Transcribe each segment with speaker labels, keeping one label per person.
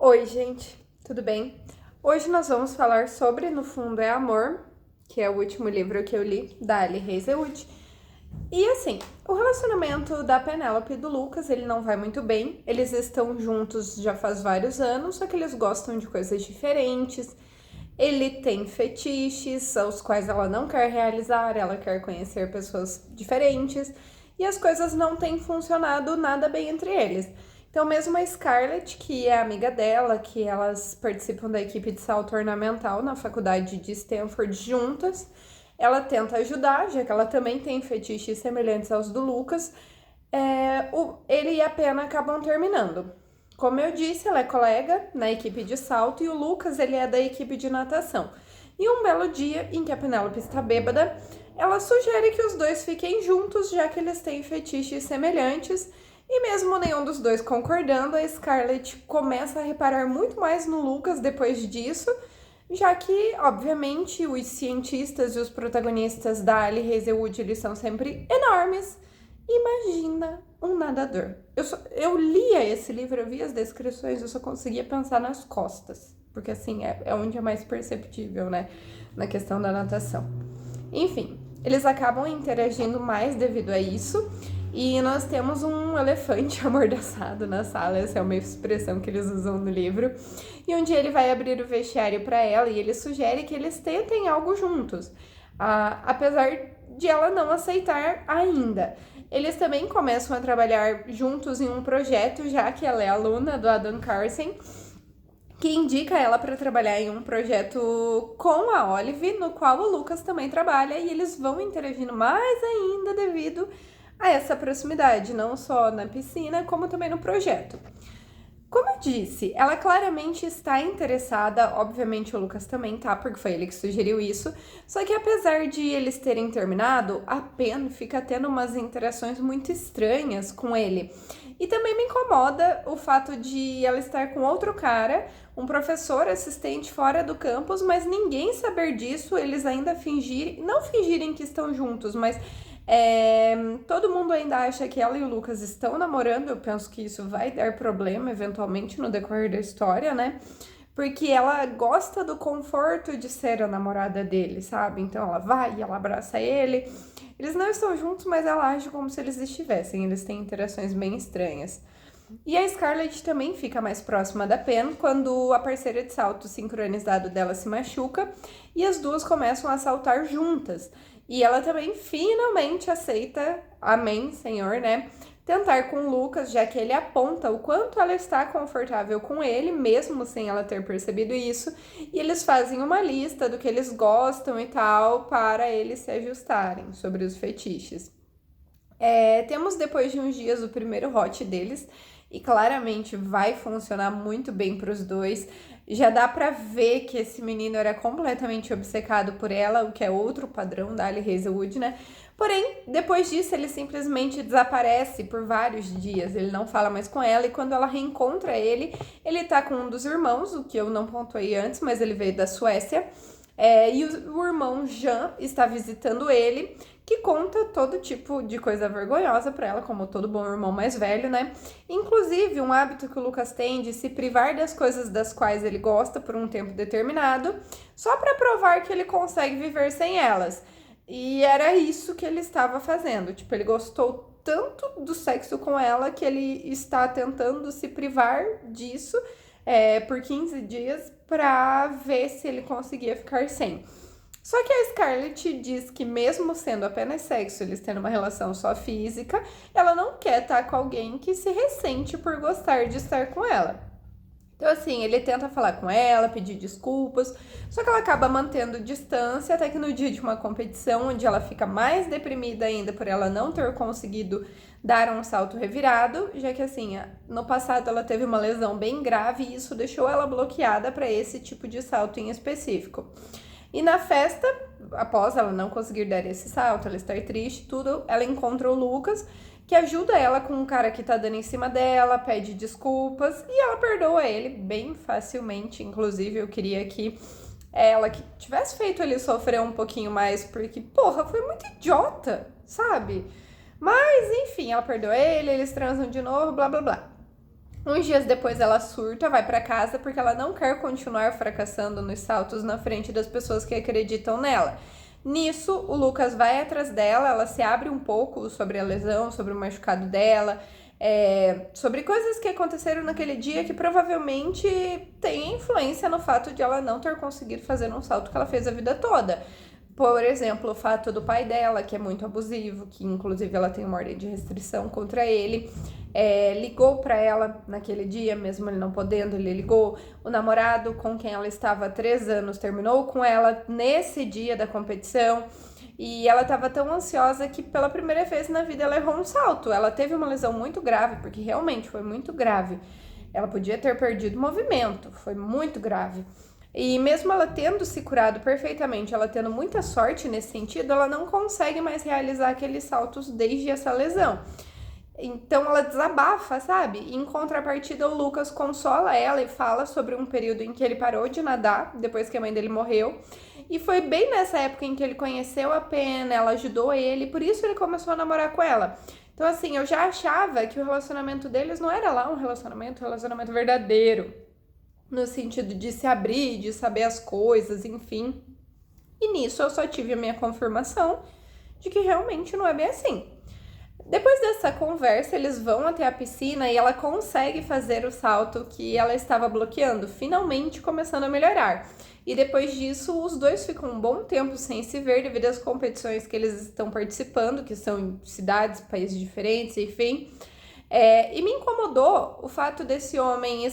Speaker 1: Oi, gente, tudo bem? Hoje nós vamos falar sobre No Fundo é Amor, que é o último livro que eu li, da Ali Hazelwood. E assim, o relacionamento da Penélope e do Lucas, ele não vai muito bem. Eles estão juntos já faz vários anos, só que eles gostam de coisas diferentes. Ele tem fetiches, aos quais ela não quer realizar, ela quer conhecer pessoas diferentes. E as coisas não têm funcionado nada bem entre eles. Então, mesmo a Scarlett, que é amiga dela, que elas participam da equipe de salto ornamental na faculdade de Stanford juntas, ela tenta ajudar, já que ela também tem fetiches semelhantes aos do Lucas. Ele e a Pena acabam terminando. Como eu disse, ela é colega na equipe de salto e o Lucas, ele é da equipe de natação. E um belo dia, em que a Penélope está bêbada, ela sugere que os dois fiquem juntos, já que eles têm fetiches semelhantes. E mesmo nenhum dos dois concordando, a Scarlett começa a reparar muito mais no Lucas depois disso, já que, obviamente, os cientistas e os protagonistas da Ali Hazelwood, eles são sempre enormes. Imagina um nadador. Eu lia esse livro, eu via as descrições, eu só conseguia pensar nas costas, porque assim, é onde é mais perceptível, né, na questão da natação. Enfim, eles acabam interagindo mais devido a isso. E nós temos um elefante amordaçado na sala, essa é uma expressão que eles usam no livro. E um dia ele vai abrir o vestiário para ela e ele sugere que eles tentem algo juntos, apesar de ela não aceitar ainda. Eles também começam a trabalhar juntos em um projeto, já que ela é aluna do Adam Carson, que indica ela para trabalhar em um projeto com a Olive, no qual o Lucas também trabalha, e eles vão interagindo mais ainda devido a essa proximidade, não só na piscina, como também no projeto. Como eu disse, ela claramente está interessada, obviamente o Lucas também tá, porque foi ele que sugeriu isso, só que apesar de eles terem terminado, a Pen fica tendo umas interações muito estranhas com ele. E também me incomoda o fato de ela estar com outro cara, um professor assistente fora do campus, mas ninguém saber disso, eles ainda não fingirem que estão juntos, mas todo mundo ainda acha que ela e o Lucas estão namorando. Eu penso que isso vai dar problema eventualmente no decorrer da história, né? Porque ela gosta do conforto de ser a namorada dele, sabe? Então ela vai e ela abraça ele. Eles não estão juntos, mas ela age como se eles estivessem. Eles têm interações bem estranhas. E a Scarlett também fica mais próxima da Pen quando a parceira de salto sincronizado dela se machuca e as duas começam a saltar juntas. E ela também finalmente aceita, amém, Senhor, né? Tentar com o Lucas, já que ele aponta o quanto ela está confortável com ele, mesmo sem ela ter percebido isso. E eles fazem uma lista do que eles gostam e tal, para eles se ajustarem sobre os fetiches. Temos depois de uns dias o primeiro hot deles e claramente vai funcionar muito bem para os dois. Já dá pra ver que esse menino era completamente obcecado por ela, o que é outro padrão da Ali Hazelwood, né? Porém, depois disso, ele simplesmente desaparece por vários dias. Ele não fala mais com ela e quando ela reencontra ele, ele tá com um dos irmãos, o que eu não pontuei antes, mas ele veio da Suécia. E o irmão Jean está visitando ele, que conta todo tipo de coisa vergonhosa pra ela, como todo bom irmão mais velho, né? Inclusive, um hábito que o Lucas tem de se privar das coisas das quais ele gosta por um tempo determinado, só pra provar que ele consegue viver sem elas. E era isso que ele estava fazendo. Tipo, ele gostou tanto do sexo com ela que ele está tentando se privar disso por 15 dias pra ver se ele conseguia ficar sem. Só que a Scarlett diz que mesmo sendo apenas sexo, eles tendo uma relação só física, ela não quer estar com alguém que se ressente por gostar de estar com ela. Então, assim, ele tenta falar com ela, pedir desculpas, só que ela acaba mantendo distância até que no dia de uma competição, onde ela fica mais deprimida ainda por ela não ter conseguido dar um salto revirado, já que, assim, no passado ela teve uma lesão bem grave e isso deixou ela bloqueada para esse tipo de salto em específico. E na festa, após ela não conseguir dar esse salto, ela estar triste, tudo, ela encontra o Lucas, que ajuda ela com um cara que tá dando em cima dela, pede desculpas e ela perdoa ele bem facilmente. Inclusive, eu queria que ela que tivesse feito ele sofrer um pouquinho mais, porque, porra, foi muito idiota, sabe? Mas, enfim, ela perdoa ele, eles transam de novo, blá blá blá. Uns dias depois ela surta, vai pra casa porque ela não quer continuar fracassando nos saltos na frente das pessoas que acreditam nela. Nisso, o Lucas vai atrás dela, ela se abre um pouco sobre a lesão, sobre o machucado dela, sobre coisas que aconteceram naquele dia que provavelmente tem influência no fato de ela não ter conseguido fazer um salto que ela fez a vida toda. Por exemplo, o fato do pai dela, que é muito abusivo, que inclusive ela tem uma ordem de restrição contra ele, ligou para ela naquele dia, mesmo ele não podendo, ele ligou. O namorado com quem ela estava há 3 anos terminou com ela nesse dia da competição. E ela estava tão ansiosa que pela primeira vez na vida ela errou um salto. Ela teve uma lesão muito grave, porque realmente foi muito grave. Ela podia ter perdido o movimento, foi muito grave. E mesmo ela tendo se curado perfeitamente, ela tendo muita sorte nesse sentido, ela não consegue mais realizar aqueles saltos desde essa lesão. Então ela desabafa, sabe? E em contrapartida, o Lucas consola ela e fala sobre um período em que ele parou de nadar, depois que a mãe dele morreu. E foi bem nessa época em que ele conheceu a Pen, ela ajudou ele, por isso ele começou a namorar com ela. Então assim, eu já achava que o relacionamento deles não era lá um relacionamento verdadeiro, no sentido de se abrir, de saber as coisas, enfim. E nisso eu só tive a minha confirmação de que realmente não é bem assim. Depois dessa conversa, eles vão até a piscina e ela consegue fazer o salto que ela estava bloqueando, finalmente começando a melhorar. E depois disso, os dois ficam um bom tempo sem se ver devido às competições que eles estão participando, que são em cidades, países diferentes, enfim. E me incomodou o fato desse homem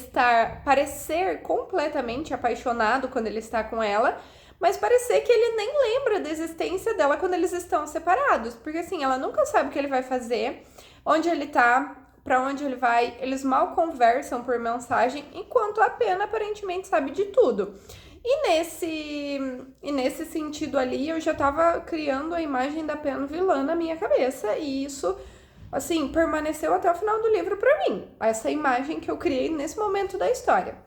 Speaker 1: parecer completamente apaixonado quando ele está com ela, mas parecer que ele nem lembra da existência dela quando eles estão separados, porque assim, ela nunca sabe o que ele vai fazer, onde ele tá, pra onde ele vai, eles mal conversam por mensagem, enquanto a Pen aparentemente sabe de tudo. E nesse sentido ali, eu já tava criando a imagem da Pen vilã na minha cabeça, e isso assim, permaneceu até o final do livro pra mim, essa imagem que eu criei nesse momento da história.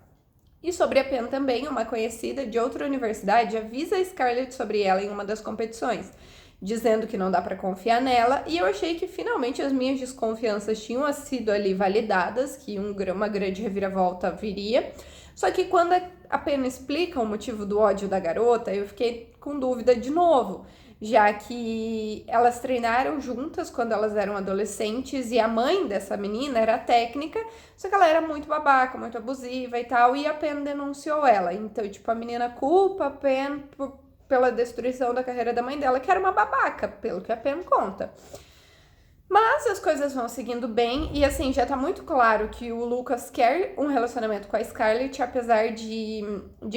Speaker 1: E sobre a Pen também, uma conhecida de outra universidade avisa a Scarlett sobre ela em uma das competições, dizendo que não dá pra confiar nela, e eu achei que finalmente as minhas desconfianças tinham sido ali validadas, que uma grande reviravolta viria. Só que quando a Pen explica o motivo do ódio da garota, eu fiquei com dúvida de novo, já que elas treinaram juntas quando elas eram adolescentes e a mãe dessa menina era técnica, só que ela era muito babaca, muito abusiva e tal, e a Pen denunciou ela. Então, tipo, a menina culpa a Pen pela destruição da carreira da mãe dela, que era uma babaca, pelo que a Pen conta. Mas as coisas vão seguindo bem e assim, já tá muito claro que o Lucas quer um relacionamento com a Scarlett, apesar de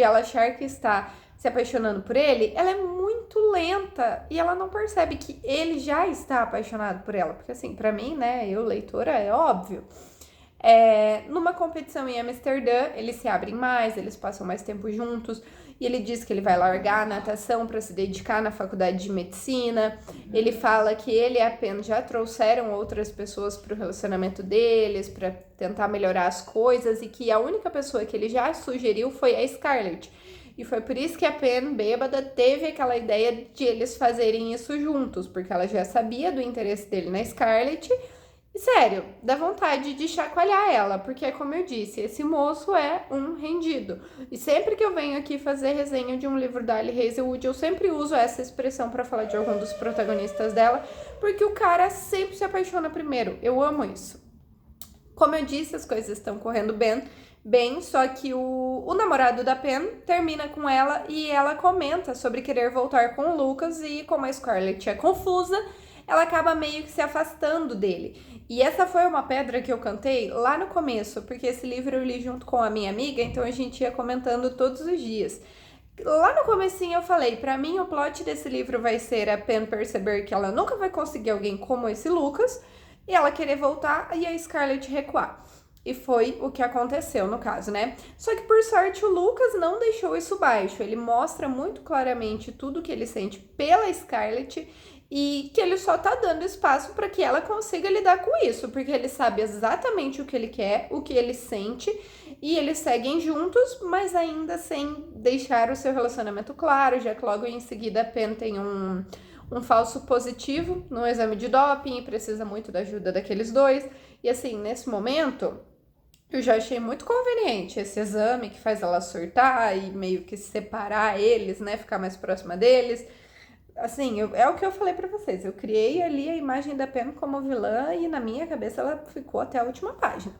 Speaker 1: ela achar que está se apaixonando por ele, ela é muito lenta e ela não percebe que ele já está apaixonado por ela. Porque assim, pra mim, né, eu leitora, é óbvio. Numa competição em Amsterdã, eles se abrem mais, eles passam mais tempo juntos. E ele diz que ele vai largar a natação para se dedicar na faculdade de medicina. Ele fala que ele e a Pen já trouxeram outras pessoas para o relacionamento deles, para tentar melhorar as coisas, e que a única pessoa que ele já sugeriu foi a Scarlett. E foi por isso que a Pen, bêbada, teve aquela ideia de eles fazerem isso juntos, porque ela já sabia do interesse dele na Scarlett. E sério, dá vontade de chacoalhar ela, porque como eu disse, esse moço é um rendido. E sempre que eu venho aqui fazer resenha de um livro da Ali Hazelwood, eu sempre uso essa expressão para falar de algum dos protagonistas dela, porque o cara sempre se apaixona primeiro. Eu amo isso. Como eu disse, as coisas estão correndo bem, só que o namorado da Pen termina com ela e ela comenta sobre querer voltar com o Lucas, e como a Scarlett é confusa, ela acaba meio que se afastando dele. E essa foi uma pedra que eu cantei lá no começo, porque esse livro eu li junto com a minha amiga, então a gente ia comentando todos os dias. Lá no comecinho eu falei, pra mim o plot desse livro vai ser a Pen perceber que ela nunca vai conseguir alguém como esse Lucas, e ela querer voltar e a Scarlett recuar. E foi o que aconteceu no caso, né? Só que por sorte o Lucas não deixou isso baixo, ele mostra muito claramente tudo que ele sente pela Scarlett, e que ele só tá dando espaço para que ela consiga lidar com isso, porque ele sabe exatamente o que ele quer, o que ele sente, e eles seguem juntos, mas ainda sem deixar o seu relacionamento claro, já que logo em seguida a Pen tem um falso positivo no exame de doping e precisa muito da ajuda daqueles dois. E assim, nesse momento, Eu já achei muito conveniente esse exame que faz ela surtar e meio que separar eles, né? Ficar mais próxima deles. Assim, é o que eu falei pra vocês. Eu criei ali a imagem da Pen como vilã e na minha cabeça ela ficou até a última página.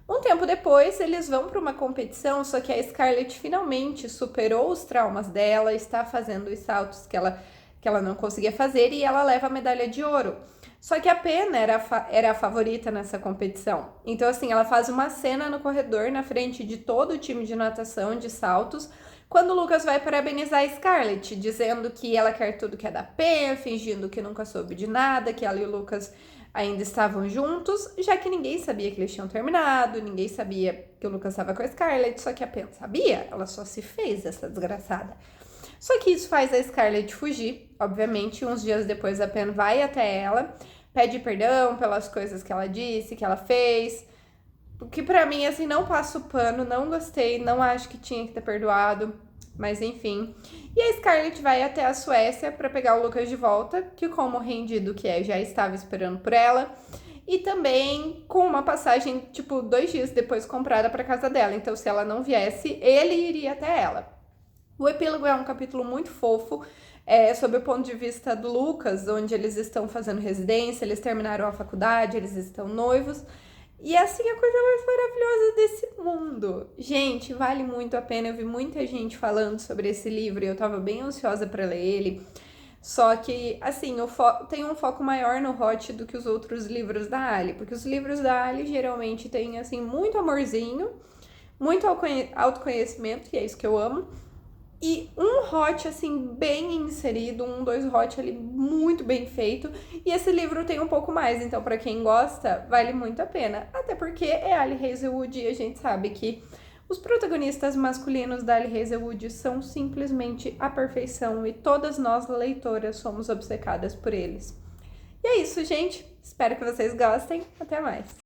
Speaker 1: Um tempo depois, eles vão para uma competição, só que a Scarlett finalmente superou os traumas dela, está fazendo os saltos que ela não conseguia fazer e ela leva a medalha de ouro. Só que a Pen era a favorita nessa competição. Então, assim, ela faz uma cena no corredor na frente de todo o time de natação, de saltos, quando o Lucas vai parabenizar a Scarlett, dizendo que ela quer tudo que é da Pen, fingindo que nunca soube de nada, que ela e o Lucas ainda estavam juntos, já que ninguém sabia que eles tinham terminado, ninguém sabia que o Lucas estava com a Scarlett, só que a Pen sabia, ela só se fez essa desgraçada. Só que isso faz a Scarlett fugir, obviamente, uns dias depois a Pen vai até ela, pede perdão pelas coisas que ela disse, que ela fez, o que pra mim, assim, não passa o pano, não gostei, não acho que tinha que ter perdoado, mas enfim. E a Scarlett vai até a Suécia pra pegar o Lucas de volta, que como rendido que é, já estava esperando por ela. E também com uma passagem, tipo, 2 dias depois comprada pra casa dela. Então, se ela não viesse, ele iria até ela. O epílogo é um capítulo muito fofo, sob o ponto de vista do Lucas, onde eles estão fazendo residência, eles terminaram a faculdade, eles estão noivos. E assim, a coisa mais maravilhosa desse mundo. Gente, vale muito a pena. Eu vi muita gente falando sobre esse livro e eu tava bem ansiosa para ler ele. Só que, assim, tem um foco maior no Hot do que os outros livros da Ali. Porque os livros da Ali geralmente têm, assim, muito amorzinho, muito autoconhecimento, que é isso que eu amo. E um hot, assim, bem inserido, 2 hot ali muito bem feito. E esse livro tem um pouco mais, então pra quem gosta, vale muito a pena. Até porque é Ali Hazelwood e a gente sabe que os protagonistas masculinos da Ali Hazelwood são simplesmente a perfeição e todas nós, leitoras, somos obcecadas por eles. E é isso, gente. Espero que vocês gostem. Até mais!